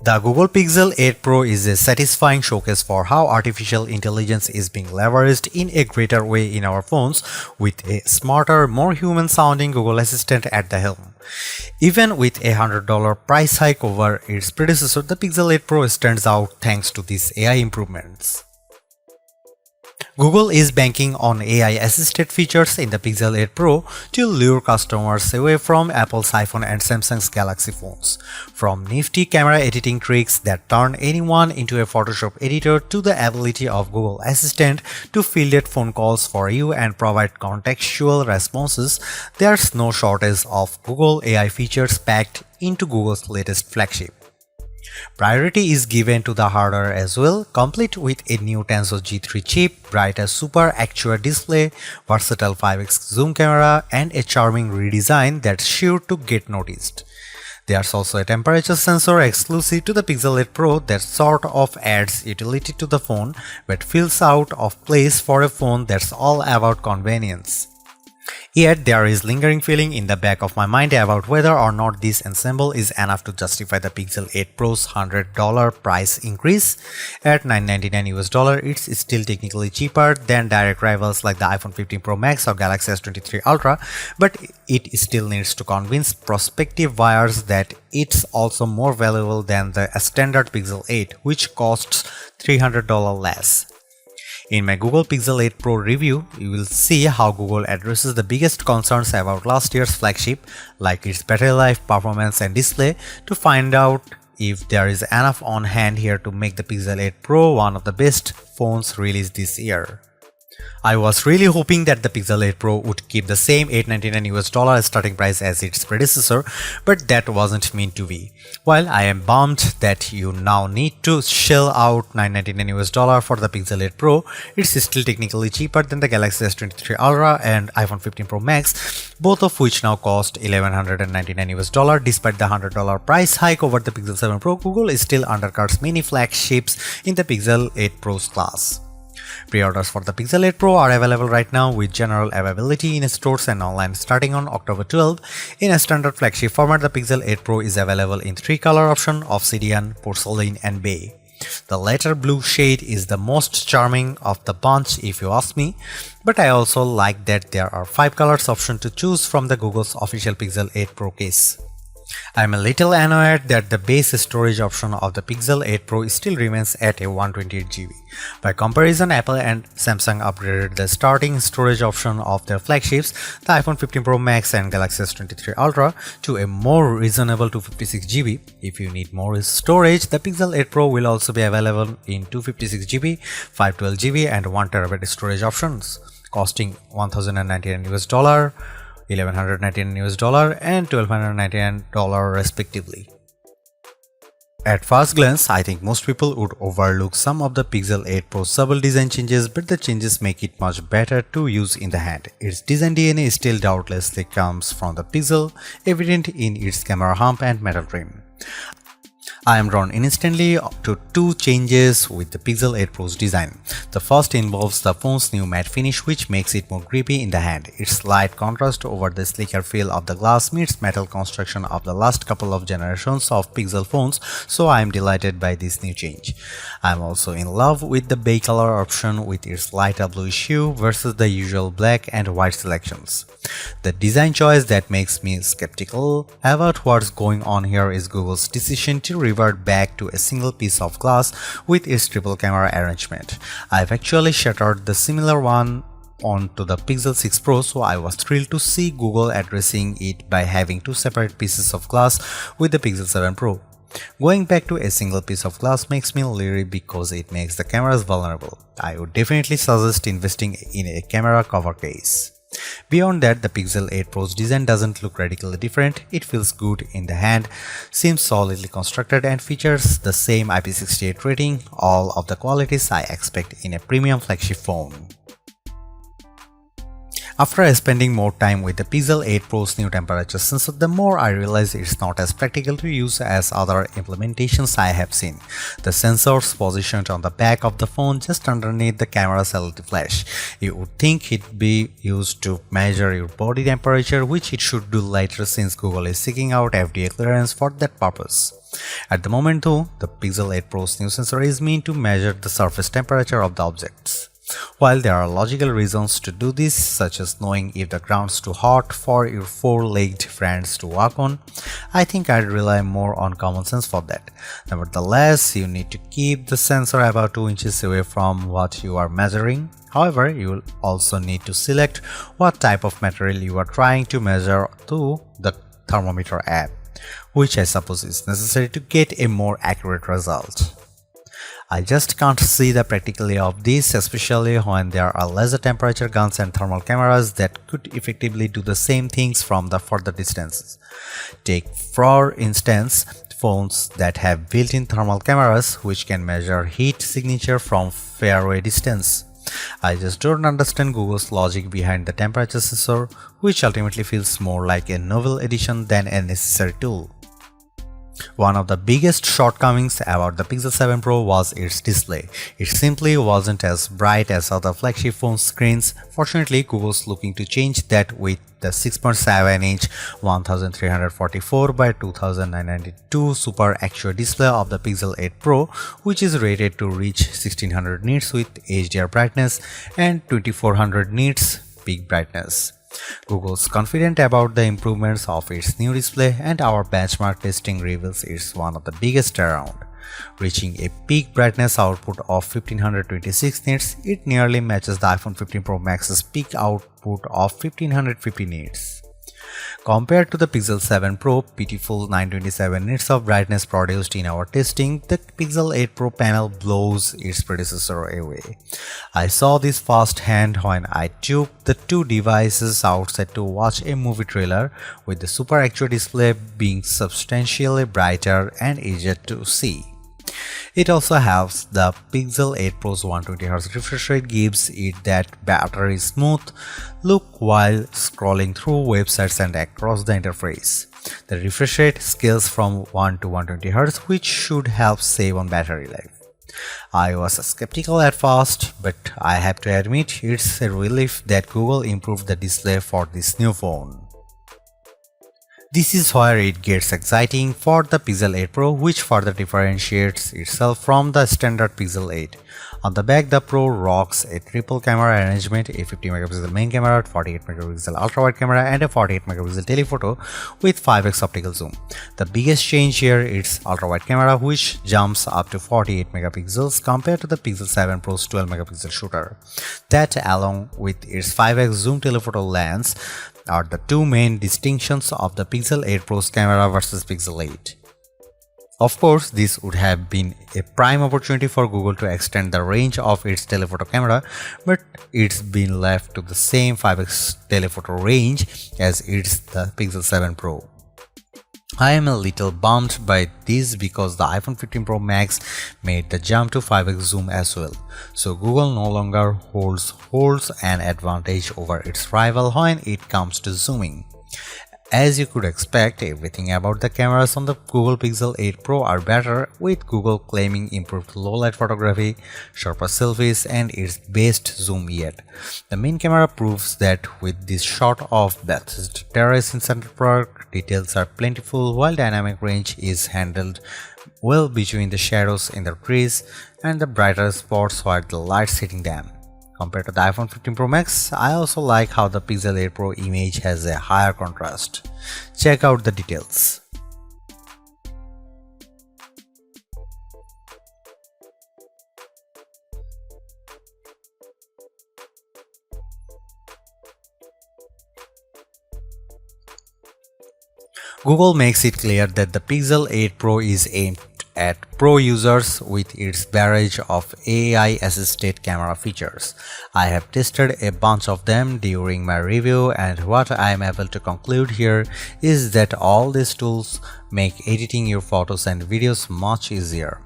The Google Pixel 8 Pro is a satisfying showcase for how artificial intelligence is being leveraged in a greater way in our phones, with a smarter, more human-sounding Google Assistant at the helm. Even with a $100 price hike over its predecessor, the Pixel 8 Pro stands out thanks to these AI improvements. Google is banking on AI-assisted features in the Pixel 8 Pro to lure customers away from Apple's iPhone and Samsung's Galaxy phones. From nifty camera editing tricks that turn anyone into a Photoshop editor to the ability of Google Assistant to field phone calls for you and provide contextual responses, there's no shortage of Google AI features packed into Google's latest flagship. Priority is given to the hardware as well, complete with a new Tensor G3 chip, brighter Super Actual display, versatile 5x zoom camera, and a charming redesign that's sure to get noticed. There's also a temperature sensor exclusive to the Pixel 8 Pro that sort of adds utility to the phone but feels out of place for a phone that's all about convenience. Yet there is lingering feeling in the back of my mind about whether or not this ensemble is enough to justify the Pixel 8 Pro's $100 price increase. At $999 it's still technically cheaper than direct rivals like the iPhone 15 Pro Max or Galaxy S23 Ultra, but it still needs to convince prospective buyers that it's also more valuable than the standard Pixel 8, which costs $300 less. In my Google Pixel 8 Pro review, you will see how Google addresses the biggest concerns about last year's flagship, like its battery life, performance, and display, to find out if there is enough on hand here to make the Pixel 8 Pro one of the best phones released this year. I was really hoping that the Pixel 8 Pro would keep the same $899 starting price as its predecessor, but that wasn't meant to be. While I am bummed that you now need to shell out $999 for the Pixel 8 Pro, it's still technically cheaper than the Galaxy S23 Ultra and iPhone 15 Pro Max, both of which now cost $1,199. Despite the $100 price hike over the Pixel 7 Pro, Google still undercuts many flagships in the Pixel 8 Pro's class. Pre-orders for the Pixel 8 Pro are available right now with general availability in stores and online starting on October 12. In a standard flagship format, the Pixel 8 Pro is available in 3 color options: Obsidian, Porcelain, and Bay. The latter blue shade is the most charming of the bunch if you ask me, but I also like that there are 5 colors option to choose from the Google's official Pixel 8 Pro case. I'm a little annoyed that the base storage option of the Pixel 8 Pro still remains at a 128GB. By comparison, Apple and Samsung upgraded the starting storage option of their flagships, the iPhone 15 Pro Max and Galaxy S23 Ultra, to a more reasonable 256GB. If you need more storage, the Pixel 8 Pro will also be available in 256GB, 512GB and 1TB storage options, costing $1,099, $1,199 and $1,299 respectively. At first glance, I think most people would overlook some of the Pixel 8 Pro's subtle design changes, but the changes make it much better to use in the hand. Its design DNA still doubtlessly comes from the Pixel, evident in its camera hump and metal trim. I am drawn instantly to 2 changes with the Pixel 8 Pro's design. The first involves the phone's new matte finish, which makes it more grippy in the hand. Its slight contrast over the sleeker feel of the glass meets metal construction of the last couple of generations of Pixel phones, so I am delighted by this new change. I am also in love with the bay color option with its lighter bluish hue versus the usual black and white selections. The design choice that makes me skeptical about what's going on here is Google's decision to revert back to a single piece of glass with its triple camera arrangement. I've actually shattered the similar one onto the Pixel 6 Pro, so I was thrilled to see Google addressing it by having 2 separate pieces of glass with the Pixel 7 Pro. Going back to a single piece of glass makes me leery because it makes the cameras vulnerable. I would definitely suggest investing in a camera cover case. Beyond that, the Pixel 8 Pro's design doesn't look radically different. It feels good in the hand, seems solidly constructed, and features the same IP68 rating, all of the qualities I expect in a premium flagship phone. After spending more time with the Pixel 8 Pro's new temperature sensor, the more I realize it's not as practical to use as other implementations I have seen. The sensor's positioned on the back of the phone just underneath the camera's LED flash. You would think it'd be used to measure your body temperature, which it should do later since Google is seeking out FDA clearance for that purpose. At the moment though, the Pixel 8 Pro's new sensor is meant to measure the surface temperature of the objects. While there are logical reasons to do this, such as knowing if the ground's too hot for your four-legged friends to walk on, I think I'd rely more on common sense for that. Nevertheless, you need to keep the sensor about 2 inches away from what you are measuring. However, you will also need to select what type of material you are trying to measure through the thermometer app, which I suppose is necessary to get a more accurate result. I just can't see the practicality of this, especially when there are laser temperature guns and thermal cameras that could effectively do the same things from the further distances. Take, for instance, phones that have built-in thermal cameras which can measure heat signature from faraway distance. I just don't understand Google's logic behind the temperature sensor, which ultimately feels more like a novel addition than a necessary tool. One of the biggest shortcomings about the Pixel 7 Pro was its display. It simply wasn't as bright as other flagship phone screens. Fortunately, Google's looking to change that with the 6.7-inch 1344 by 2992 Super Actual display of the Pixel 8 Pro, which is rated to reach 1600 nits with HDR brightness and 2400 nits peak brightness. Google's confident about the improvements of its new display, and our benchmark testing reveals it's one of the biggest around. Reaching a peak brightness output of 1526 nits, it nearly matches the iPhone 15 Pro Max's peak output of 1550 nits. Compared to the Pixel 7 Pro pitiful 927 nits of brightness produced in our testing, the Pixel 8 Pro panel blows its predecessor away. I saw this firsthand when I took the two devices outside to watch a movie trailer, with the Super Actual display being substantially brighter and easier to see. It also helps the Pixel 8 Pro's 120Hz refresh rate gives it that battery smooth look while scrolling through websites and across the interface. The refresh rate scales from 1 to 120Hz, which should help save on battery life. I was skeptical at first, but I have to admit it's a relief that Google improved the display for this new phone. This is where it gets exciting for the Pixel 8 Pro, which further differentiates itself from the standard Pixel 8. On the back, the Pro rocks a triple camera arrangement, a 50MP main camera, 48MP ultra-wide camera and a 48MP telephoto with 5x optical zoom. The biggest change here is ultra-wide camera, which jumps up to 48MP compared to the Pixel 7 Pro's 12MP shooter. That, along with its 5x zoom telephoto lens, are the two main distinctions of the Pixel 8 Pro's camera versus Pixel 8. Of course, this would have been a prime opportunity for Google to extend the range of its telephoto camera, but it's been left to the same 5x telephoto range as it's the Pixel 7 Pro. I am a little bummed by this because the iPhone 15 Pro Max made the jump to 5x zoom as well, so Google no longer holds an advantage over its rival when it comes to zooming. As you could expect, everything about the cameras on the Google Pixel 8 Pro are better, with Google claiming improved low-light photography, sharper selfies, and its best zoom yet. The main camera proves that with this shot of Bethesda Terrace in Central Park, details are plentiful while dynamic range is handled well between the shadows in the trees and the brighter spots where the light's hitting them. Compared to the iPhone 15 Pro Max, I also like how the Pixel 8 Pro image has a higher contrast. Check out the details. Google makes it clear that the Pixel 8 Pro is aimed at pro users with its barrage of AI-assisted camera features. I have tested a bunch of them during my review, and what I am able to conclude here is that all these tools make editing your photos and videos much easier.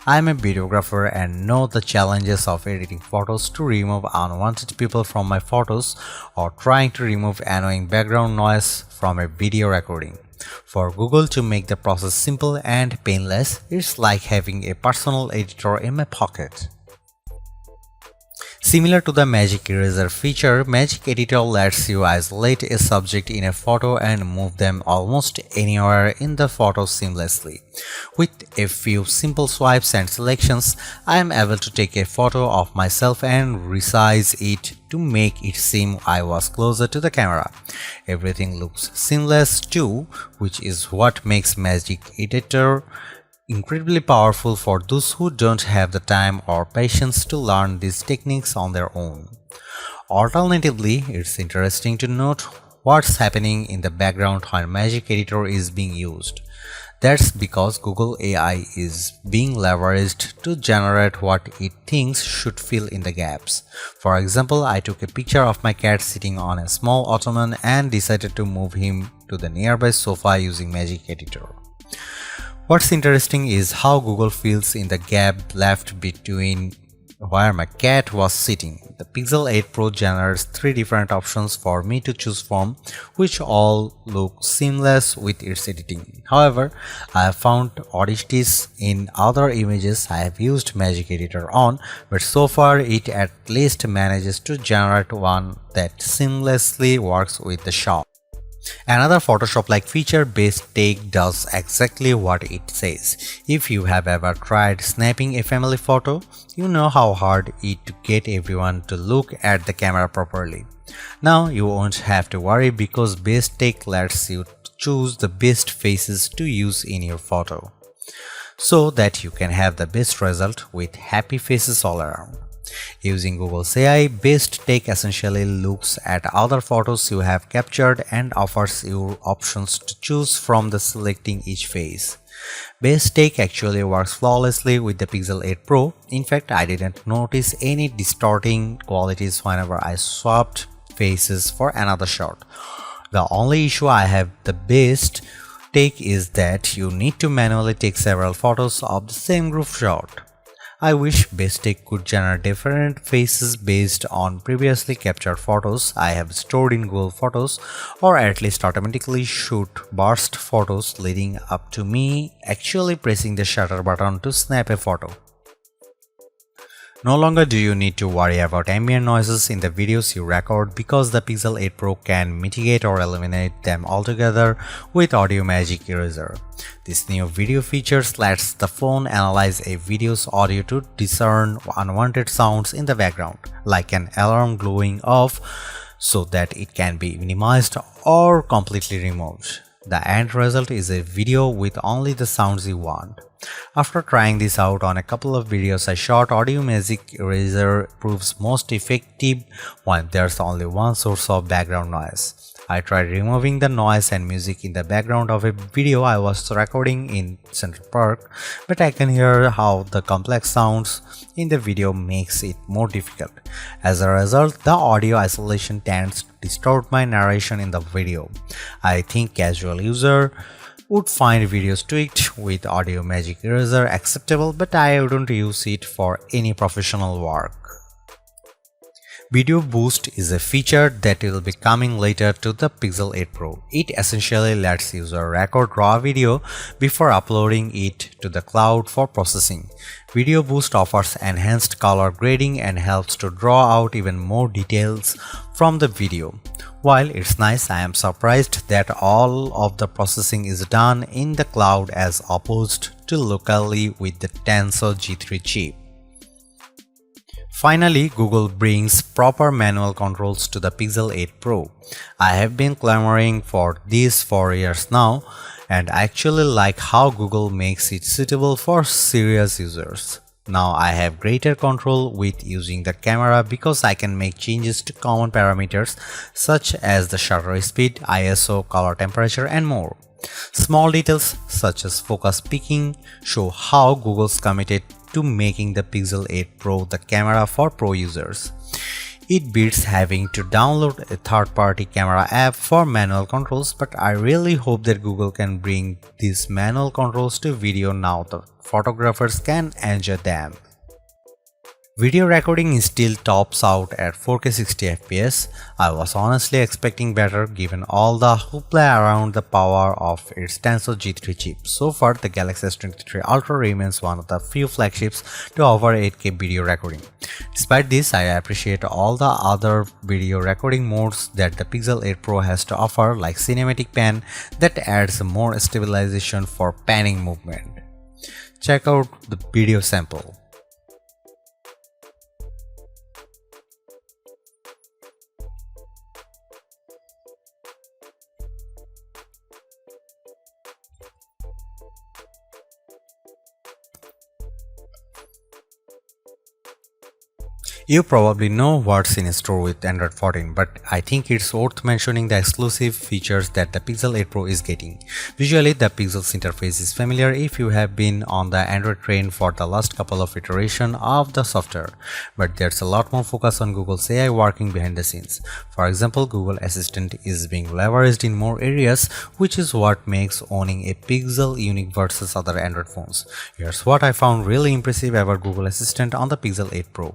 I am a videographer and know the challenges of editing photos to remove unwanted people from my photos or trying to remove annoying background noise from a video recording. For Google to make the process simple and painless, it's like having a personal editor in my pocket. Similar to the Magic Eraser feature, Magic Editor lets you isolate a subject in a photo and move them almost anywhere in the photo seamlessly. With a few simple swipes and selections, I am able to take a photo of myself and resize it to make it seem I was closer to the camera. Everything looks seamless too, which is what makes Magic Editor incredibly powerful for those who don't have the time or patience to learn these techniques on their own. Alternatively, it's interesting to note what's happening in the background when Magic Editor is being used. That's because Google AI is being leveraged to generate what it thinks should fill in the gaps. For example, I took a picture of my cat sitting on a small ottoman and decided to move him to the nearby sofa using Magic Editor. What's interesting is how Google fills in the gap left between where my cat was sitting. The Pixel 8 Pro generates 3 different options for me to choose from, which all look seamless with its editing. However, I have found oddities in other images I have used Magic Editor on, but so far it at least manages to generate one that seamlessly works with the shot. Another Photoshop-like feature, Best Take, does exactly what it says. If you have ever tried snapping a family photo, you know how hard it is to get everyone to look at the camera properly. Now you won't have to worry because Best Take lets you choose the best faces to use in your photo, so that you can have the best result with happy faces all around. Using Google's AI, Best Take essentially looks at other photos you have captured and offers you options to choose from the selecting each face. Best Take actually works flawlessly with the Pixel 8 Pro. In fact, I didn't notice any distorting qualities whenever I swapped faces for another shot. The only issue I have with the Best Take is that you need to manually take several photos of the same group shot. I wish Best Take could generate different faces based on previously captured photos I have stored in Google Photos, or at least automatically shoot burst photos leading up to me actually pressing the shutter button to snap a photo. No longer do you need to worry about ambient noises in the videos you record because the Pixel 8 Pro can mitigate or eliminate them altogether with Audio Magic Eraser. This new video feature lets the phone analyze a video's audio to discern unwanted sounds in the background, like an alarm going off, so that it can be minimized or completely removed. The end result is a video with only the sounds you want. After trying this out on a couple of videos I shot, Audio Magic Eraser proves most effective when there's only one source of background noise. I tried removing the noise and music in the background of a video I was recording in Central Park, but I can hear how the complex sounds in the video makes it more difficult. As a result, the audio isolation tends to distort my narration in the video. I think casual user would find videos tweaked with Audio Magic Eraser acceptable, but I wouldn't use it for any professional work. Video Boost is a feature that will be coming later to the Pixel 8 Pro. It essentially lets user record raw video before uploading it to the cloud for processing. Video Boost offers enhanced color grading and helps to draw out even more details from the video. While it's nice, I am surprised that all of the processing is done in the cloud as opposed to locally with the Tensor G3 chip. Finally, Google brings proper manual controls to the Pixel 8 Pro. I have been clamoring for this for years now, and I actually like how Google makes it suitable for serious users. Now I have greater control with using the camera because I can make changes to common parameters such as the shutter speed, ISO, color temperature, and more. Small details such as focus peaking show how Google's committed to making the Pixel 8 Pro the camera for pro users. It beats having to download a third-party camera app for manual controls, but I really hope that Google can bring these manual controls to video now that photographers can enjoy them. Video recording still tops out at 4K 60fps. I was honestly expecting better given all the hoopla around the power of its Tensor G3 chip. So far, the Galaxy S23 Ultra remains one of the few flagships to offer 8K video recording. Despite this, I appreciate all the other video recording modes that the Pixel 8 Pro has to offer, like Cinematic Pan that adds more stabilization for panning movement. Check out the video sample. You probably know what's in store with Android 14, but I think it's worth mentioning the exclusive features that the Pixel 8 Pro is getting. Visually, the Pixel's interface is familiar if you have been on the Android train for the last couple of iterations of the software, but there's a lot more focus on Google's AI working behind the scenes. For example, Google Assistant is being leveraged in more areas, which is what makes owning a Pixel unique versus other Android phones. Here's what I found really impressive about Google Assistant on the Pixel 8 Pro.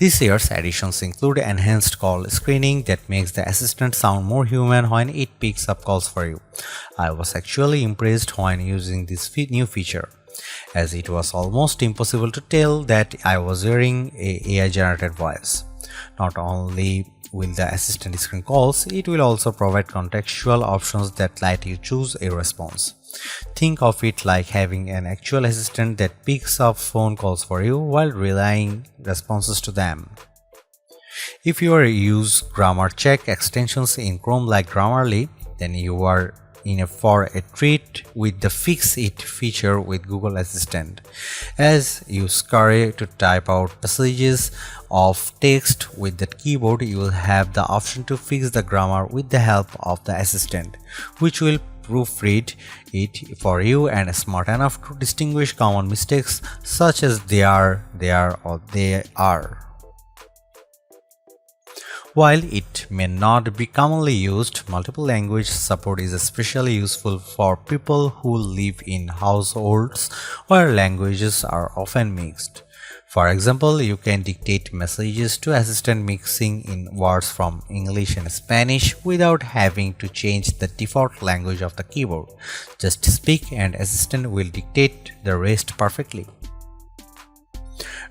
This year's additions include enhanced call screening that makes the assistant sound more human when it picks up calls for you. I was actually impressed when using this new feature, as it was almost impossible to tell that I was hearing an AI-generated voice. Not only will the assistant screen calls, it will also provide contextual options that let you choose a response. Think of it like having an actual assistant that picks up phone calls for you while relaying responses to them. If you use grammar check extensions in Chrome like Grammarly, then you are in for a treat with the Fix It feature with Google Assistant. As you scurry to type out passages of text with the keyboard, you will have the option to fix the grammar with the help of the assistant, which will proofread it for you and smart enough to distinguish common mistakes such as they are, or they are. While it may not be commonly used, multiple language support is especially useful for people who live in households where languages are often mixed. For example, you can dictate messages to Assistant mixing in words from English and Spanish without having to change the default language of the keyboard. Just speak and Assistant will dictate the rest perfectly.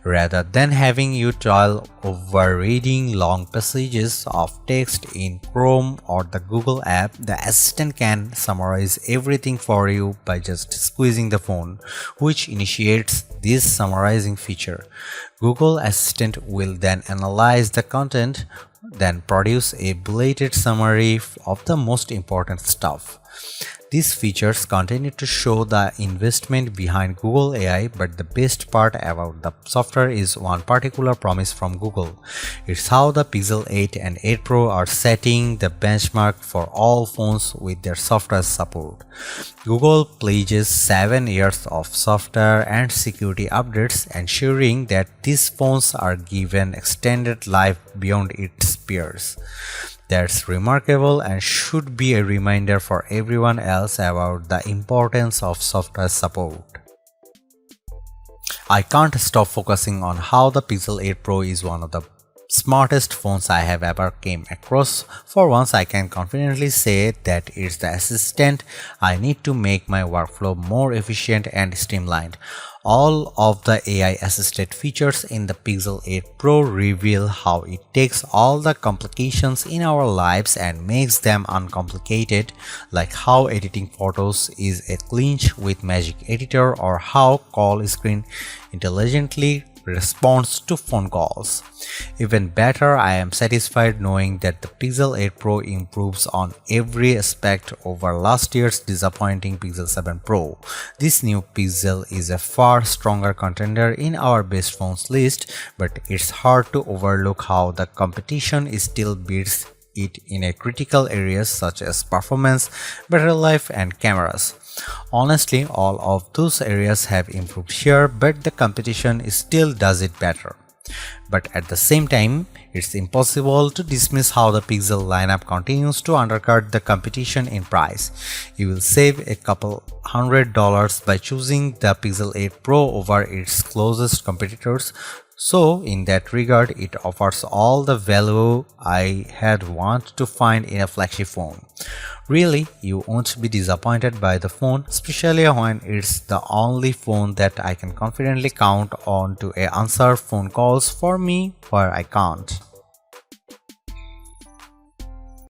Rather than having you toil over reading long passages of text in Chrome or the Google app, the assistant can summarize everything for you by just squeezing the phone, which initiates this summarizing feature. Google Assistant will then analyze the content, then produce a bulleted summary of the most important stuff. These features continue to show the investment behind Google AI, but the best part about the software is one particular promise from Google. It's how the Pixel 8 and 8 Pro are setting the benchmark for all phones with their software support. Google pledges 7 years of software and security updates, ensuring that these phones are given extended life beyond its peers. That's remarkable and should be a reminder for everyone else about the importance of software support. I can't stop focusing on how the Pixel 8 Pro is one of the smartest phones I have ever came across. For once, I can confidently say that it's the assistant I need to make my workflow more efficient and streamlined. All of the AI-assisted features in the Pixel 8 Pro reveal how it takes all the complications in our lives and makes them uncomplicated, like how editing photos is a clinch with Magic Editor or how call screen intelligently responds to phone calls. Even better, I am satisfied knowing that the Pixel 8 Pro improves on every aspect over last year's disappointing Pixel 7 Pro. This new Pixel is a far stronger contender in our best phones list, but it's hard to overlook how the competition still beats it in a critical areas such as performance, battery life, and cameras. Honestly, all of those areas have improved here, but the competition still does it better. But at the same time, it's impossible to dismiss how the Pixel lineup continues to undercut the competition in price. You will save a couple $100 by choosing the Pixel 8 Pro over its closest competitors, So in that regard, it offers all the value I had wanted to find in a flagship phone. Really, you won't be disappointed by the phone, especially when it's the only phone that I can confidently count on to answer phone calls for me where I can't.